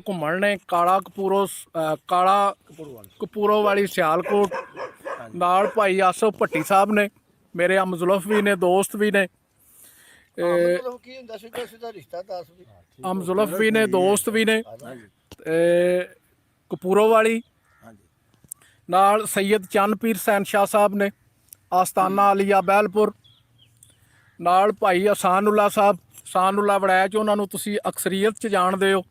ਘੁੰਮਣ ਨੇ, ਕਾਲਾ ਕਪੂਰੋ ਵਾਲੀ ਸਿਆਲਕੋਟ। ਨਾਲ ਭਾਈ ਆਸਫ ਭੱਟੀ ਸਾਹਿਬ ਨੇ, ਮੇਰੇ ਅਮਜ਼ੁਲਫ ਵੀ ਨੇ, ਦੋਸਤ ਵੀ ਨੇ। ਅਮਜ਼ੁਲਫ ਵੀ ਨੇ, ਦੋਸਤ ਵੀ ਨੇ। ਕਪੂਰੋ ਵਾਲੀ ਨਾਲ ਸੈयद ਚੰਨਪੀਰ ਸੈਨ ਸ਼ਾਹ ਸਾਹਿਬ ਨੇ, ਆਸਤਾਨਾ ਆਲੀਆ ਬਹਿਲਪੁਰ। ਨਾਲ ਭਾਈ ਅਸਾਨੁੱਲਾ ਸਾਹਿਬ, ਅਸਾਨੁੱਲਾ ਵੜੈਚ, ਉਹਨਾਂ ਨੂੰ ਤੁਸੀਂ ਅਕਸਰੀਅਤ 'ਚ ਜਾਣਦੇ ਹੋ।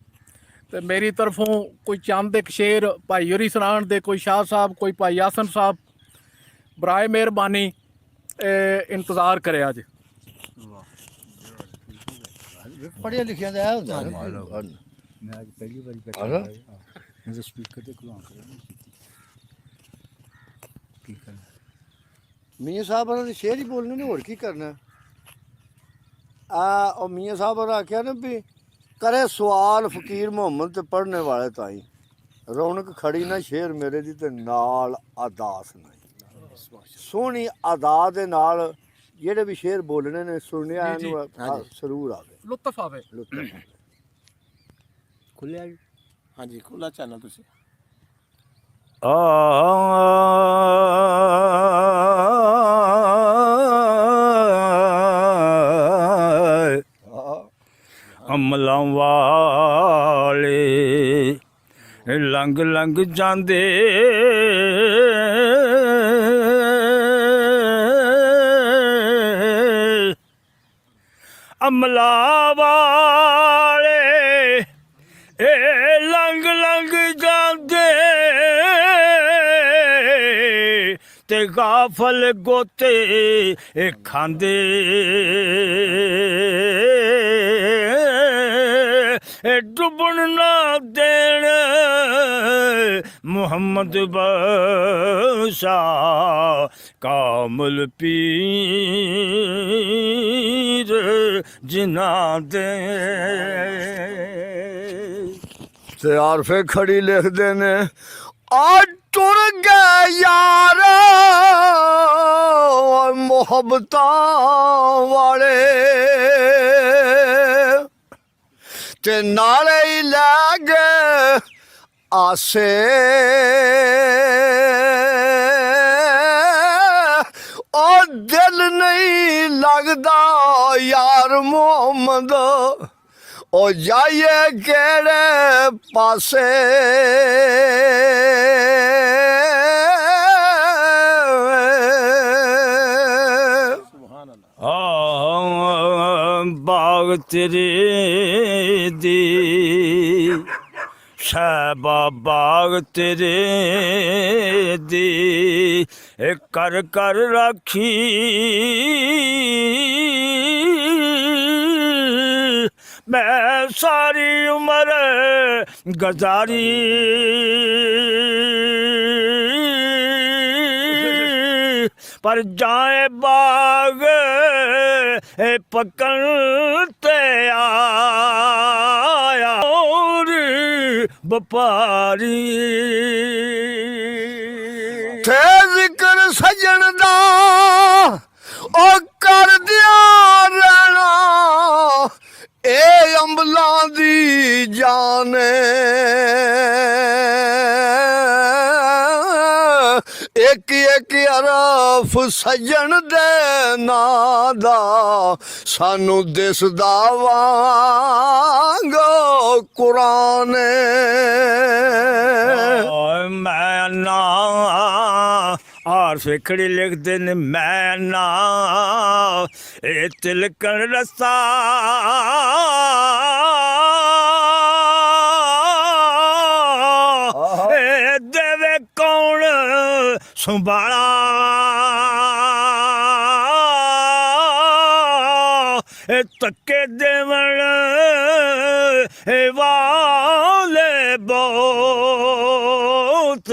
ਤੇ ਮੇਰੀ ਤਰਫੋਂ ਕੋਈ ਚੰਦ ਇੱਕ ਸ਼ੇਰ ਭਾਈ ਹੋਰੀ ਸੁਣਾਉਣ ਦੇ, ਕੋਈ ਸ਼ਾਹ ਸਾਹਿਬ, ਕੋਈ ਭਾਈ ਆਸਨ ਸਾਹਿਬ। ਬਰਾਏ ਮਿਹਰਬਾਨੀ ਇੰਤਜ਼ਾਰ ਕਰਿਆ ਜੇ। ਪੜ੍ਹਿਆ ਲਿਖਿਆ ਦਾ ਹੁੰਦਾ ਮੈਂ ਅੱਜ ਪਹਿਲੀ ਵਾਰੀ ਬੈਠਾ ਮੈਂ ਸਪੀਕਰ ਤੇ ਕੋਲ ਕੀ ਕਰਨਾ ਮੀਆਂ ਸਾਹਿਬ ਉਹਨਾਂ ਦੇ ਸ਼ੇਰ ਹੀ ਬੋਲਣੇ ਨੇ, ਹੋਰ ਕੀ ਕਰਨਾ। ਉਹ ਮੀਆਂ ਸਾਹਿਬ ਨੇ ਆਖਿਆ ਨਾ ਵੀ ਕਰੇ ਸਵਾਲ ਫਕੀਰ ਮੁਹੰਮਦ ਤੇ ਪੜ੍ਹਨੇ ਵਾਲੇ ਤਾਈ, ਰੌਣਕ ਖੜੀ ਨਾ ਸ਼ੇਰ ਮੇਰੇ ਦੀ ਤੇ ਨਾਲ ਅਦਾਸ ਨਹੀਂ। ਸੋਹਣੀ ਅਦਾ ਦੇ ਨਾਲ ਜਿਹੜੇ ਵੀ ਸ਼ੇਰ ਬੋਲਣੇ ਨੇ, ਸੁਣਿਆ ਇਹਨੂੰ ਸਰੂਰ ਆਵੇ, ਲੁਤਫ ਆਵੇ। ਖੁੱਲਿਆ ਜੀ? ਹਾਂਜੀ, ਖੁੱਲਾ ਚੈਨਲ ਤੁਸੀਂ। ਅਮਲਾਂ ਵਾਲੇ ਲੰਘ ਲੰਘ ਜਾਂਦੇ, ਅਮਲਾਂ ਵਾਲੇ ਲੰਘ ਲੰਘ ਜਾਂਦੇ ਤੇ ਗਾਫਲ ਗੋਤੇ ਖਾਂਦੇ। ਡੁੱਬਣ ਨਾ ਦੇਣ ਮੁਹੰਮਦ ਬਸ਼ਾ ਕਾਮਲ ਪੀਰ ਜਿਨ੍ਹਾਂ ਦੇ। ਤੇ ਆਰਫੇ ਖੜੀ ਲਿਖਦੇ ਨੇ, ਆ ਟੁਰ ਗਏ ਯਾਰ ਮੁਹੱਬਤਾਂ ਵਾਲੇ ਤੇ ਨਾਲੇ ਹੀ ਲੈ ਗਏ ਆਸੇ। ਉਹ ਦਿਲ ਨਹੀਂ ਲੱਗਦਾ ਯਾਰ ਮੁਹੰਮਦ, ਉਹ ਜਾਈਏ ਕਿਹੜੇ ਪਾਸੇ। ਬਾਗ ਤੇਰੇ ਦੀ ਸ਼ਹਿਬਾ, ਬਾਗ ਤੇਰੇ ਦੀ ਕਰ ਕਰ ਰਾਖੀ। ਮੈਂ ਸਾਰੀ ਉਮਰ ਗੁਜ਼ਾਰੀ ਪਰ ਜਾਏ ਬਾਗ ਪੱਕਣ ਤੇ ਆਇਆ ਔਰ ਵਪਾਰੀ। ਥੇ ਜ਼ਿਕਰ ਸਜਣ ਦਾ ਉਹ ਕਰਦਿਆਂ ਰਹਿਣਾ, ਇਹ ਅੰਬਲਾਂ ਦੀ ਜਾਨ ਇੱਕ ਇੱਕ ਅਰਫ ਸਜਣ ਦੇ ਨਾਂ ਦਾ ਸਾਨੂੰ ਦਿਸਦਾ ਵਾਂਗ ਕੁਰਾਨ। ਮੈਂ ਨਾ ਆਰ ਫੇਖੜੀ ਲਿਖਦੇ ਨੇ, ਮੈਂ ਨਾ ਇਹ ਤਿਲਕਣ ਰਸਾ ਦੇਵੇ ਕੌਣ ਸੰਭਾਲਾ। ਤੱਕੇ ਦੇਵਣ ਵਾਲੇ ਬਹੁਤ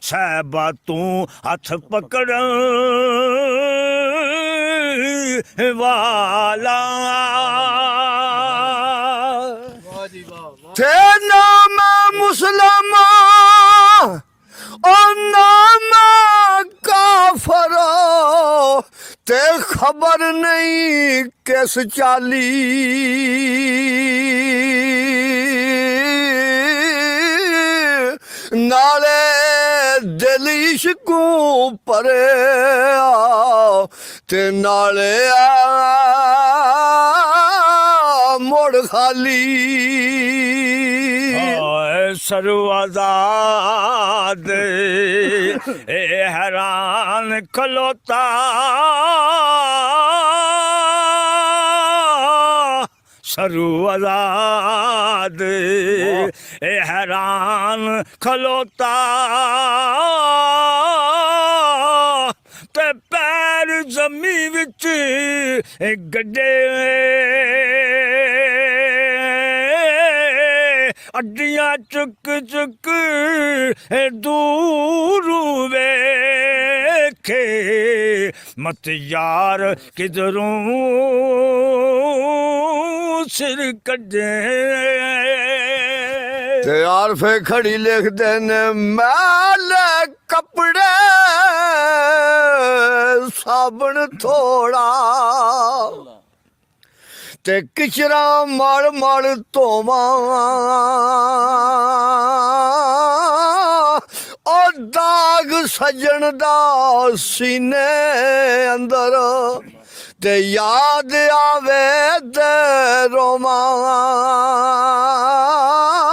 ਸਾਹਿਬਾ ਤੂੰ ਹੱਥ ਪਕੜਨ ਵਾਲਾ। ਥੇ ਨਾਮ ਮੁਸਲਮਾਨ ਉਹ ਨਾਮ ਕਾਫਰ, ਤੇ ਖਬਰ ਨਹੀਂ ਕਿਸ ਚਾਲੀ ਨਾਲੇ ਦਿਲ ਇਸ਼ਕੂ ਭਰਿਆ ਤੇ ਨਾਲੇ ਮੁੜ ਖਾਲੀ ਸਰੋ ਆਜ਼ਾਦ ਏ ਹੈਰਾਨ ਖਲੋਤਾ ਸਰੋ ਆਜ਼ਾਦ ਏ ਹੈਰਾਨ ਖਲੋਤਾ ਤੇ ਪੈਰ ਜ਼ਮੀਨ ਵਿੱਚ ਗੱਡੇ ਅੱਡੀਆਂ ਚੁੱਕ ਚੁੱਕ ਦੂਰ ਵੇਖੇ ਮਤ ਯਾਰ ਕਿਧਰੋਂ ਸਿਰ ਕੱਢੇ ਤੇ ਆਰਫੇ ਖੜੀ ਲਿਖਦੇ ਨੇ ਮੈਲੇ ਕੱਪੜੇ ਸਾਬਣ ਥੋੜਾ ਤੇ ਕਿਚਰਾ ਮੜ ਮੜ ਧੋਵਾਂ ਉਹ ਦਾਗ ਸਜਣ ਦਾ ਸੀਨੇ ਅੰਦਰ ਤੇ ਯਾਦ ਆਵੇ ਤੇ ਰੋਵਾਂ